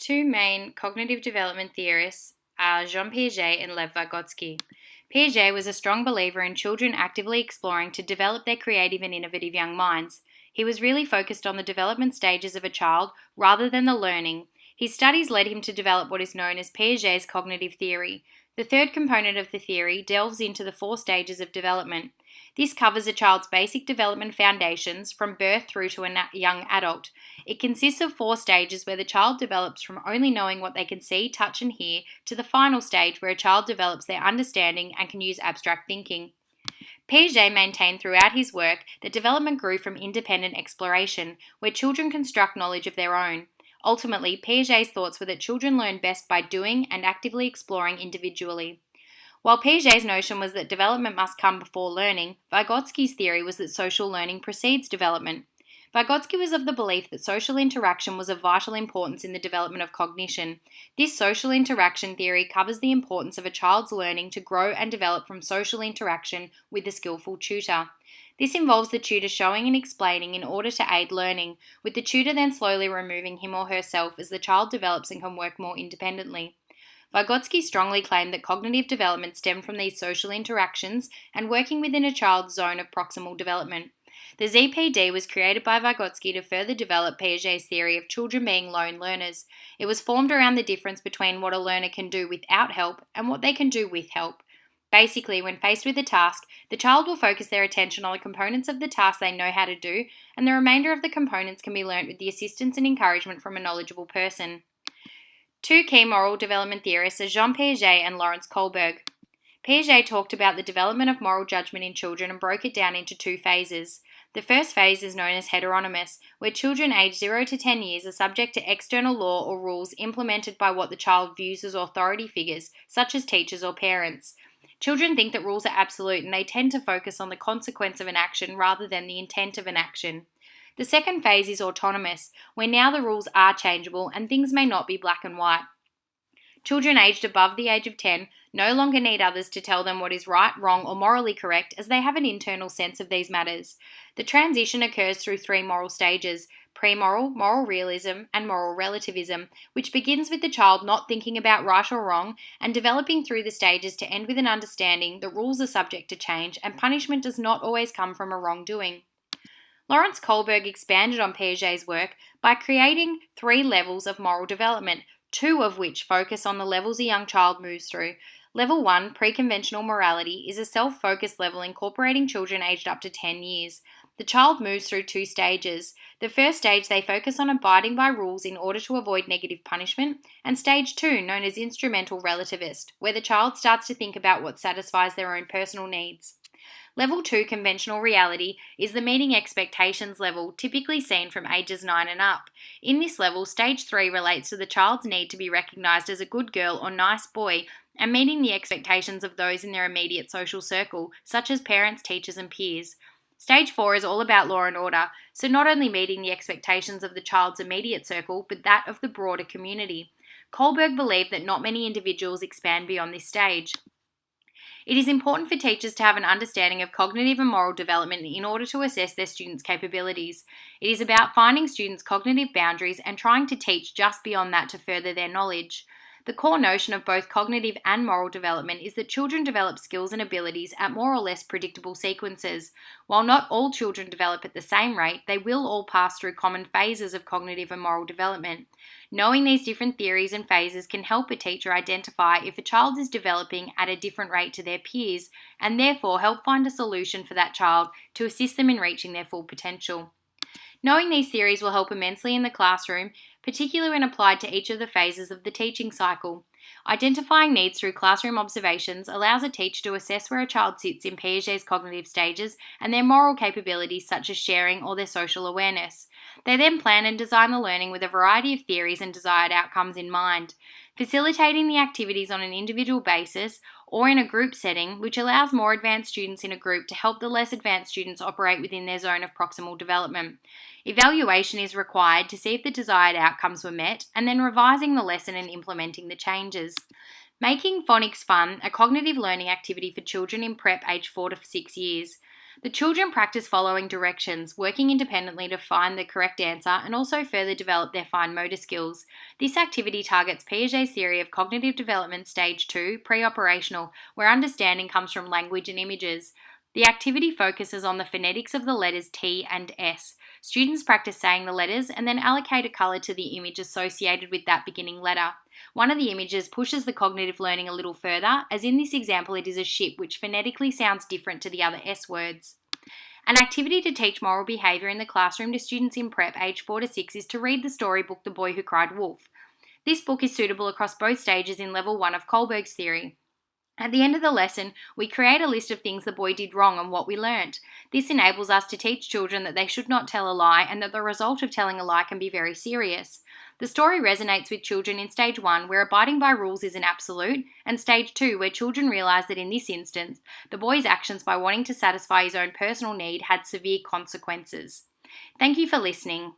two main cognitive development theorists are Jean Piaget and Lev Vygotsky. Piaget was a strong believer in children actively exploring to develop their creative and innovative young minds. He was really focused on the development stages of a child rather than the learning. His studies led him to develop what is known as Piaget's cognitive theory. The third component of the theory delves into the 4 stages of development. This covers a child's basic development foundations from birth through to a young adult. It consists of 4 stages where the child develops from only knowing what they can see, touch, and hear to the final stage where a child develops their understanding and can use abstract thinking. Piaget maintained throughout his work that development grew from independent exploration, where children construct knowledge of their own. Ultimately, Piaget's thoughts were that children learn best by doing and actively exploring individually. While Piaget's notion was that development must come before learning, Vygotsky's theory was that social learning precedes development. Vygotsky was of the belief that social interaction was of vital importance in the development of cognition. This social interaction theory covers the importance of a child's learning to grow and develop from social interaction with a skillful tutor. This involves the tutor showing and explaining in order to aid learning, with the tutor then slowly removing him or herself as the child develops and can work more independently. Vygotsky strongly claimed that cognitive development stemmed from these social interactions and working within a child's zone of proximal development. The ZPD was created by Vygotsky to further develop Piaget's theory of children being lone learners. It was formed around the difference between what a learner can do without help and what they can do with help. Basically, when faced with a task, the child will focus their attention on the components of the task they know how to do, and the remainder of the components can be learnt with the assistance and encouragement from a knowledgeable person. 2 key moral development theorists are Jean Piaget and Lawrence Kohlberg. Piaget talked about the development of moral judgment in children and broke it down into 2 phases. The first phase is known as heteronymous, where children aged 0 to 10 years are subject to external law or rules implemented by what the child views as authority figures, such as teachers or parents. Children think that rules are absolute and they tend to focus on the consequence of an action rather than the intent of an action. The second phase is autonomous, where now the rules are changeable and things may not be black and white. Children aged above the age of 10 no longer need others to tell them what is right, wrong, or morally correct, as they have an internal sense of these matters. The transition occurs through 3 moral stages: pre-moral, moral realism, and moral relativism, which begins with the child not thinking about right or wrong and developing through the stages to end with an understanding that rules are subject to change and punishment does not always come from a wrongdoing. Lawrence Kohlberg expanded on Piaget's work by creating 3 levels of moral development, 2 of which focus on the levels a young child moves through. Level 1, pre-conventional morality, is a self-focused level incorporating children aged up to 10 years. The child moves through 2 stages. The first stage, they focus on abiding by rules in order to avoid negative punishment, and stage 2, known as instrumental relativist, where the child starts to think about what satisfies their own personal needs. Level 2, conventional reality, is the meeting expectations level, typically seen from ages 9 and up. In this level, stage 3 relates to the child's need to be recognised as a good girl or nice boy and meeting the expectations of those in their immediate social circle, such as parents, teachers, and peers. Stage 4 is all about law and order, so not only meeting the expectations of the child's immediate circle, but that of the broader community. Kohlberg believed that not many individuals expand beyond this stage. It is important for teachers to have an understanding of cognitive and moral development in order to assess their students' capabilities. It is about finding students' cognitive boundaries and trying to teach just beyond that to further their knowledge. The core notion of both cognitive and moral development is that children develop skills and abilities at more or less predictable sequences. While not all children develop at the same rate, they will all pass through common phases of cognitive and moral development. Knowing these different theories and phases can help a teacher identify if a child is developing at a different rate to their peers, and therefore help find a solution for that child to assist them in reaching their full potential. Knowing these theories will help immensely in the classroom, particularly when applied to each of the phases of the teaching cycle. Identifying needs through classroom observations allows a teacher to assess where a child sits in Piaget's cognitive stages and their moral capabilities such as sharing or their social awareness. They then plan and design the learning with a variety of theories and desired outcomes in mind, facilitating the activities on an individual basis or in a group setting, which allows more advanced students in a group to help the less advanced students operate within their zone of proximal development. Evaluation is required to see if the desired outcomes were met, and then revising the lesson and implementing the changes. Making phonics fun, a cognitive learning activity for children in prep aged 4 to 6 years. The children practice following directions, working independently to find the correct answer, and also further develop their fine motor skills. This activity targets Piaget's theory of cognitive development stage 2, pre-operational, where understanding comes from language and images. The activity focuses on the phonetics of the letters T and S. Students practice saying the letters and then allocate a colour to the image associated with that beginning letter. One of the images pushes the cognitive learning a little further, as in this example it is a ship which phonetically sounds different to the other S words. An activity to teach moral behaviour in the classroom to students in prep aged 4 to 6 is to read the storybook The Boy Who Cried Wolf. This book is suitable across both stages in level 1 of Kohlberg's theory. At the end of the lesson, we create a list of things the boy did wrong and what we learnt. This enables us to teach children that they should not tell a lie and that the result of telling a lie can be very serious. The story resonates with children in stage 1, where abiding by rules is an absolute, and stage 2, where children realise that in this instance, the boy's actions by wanting to satisfy his own personal need had severe consequences. Thank you for listening.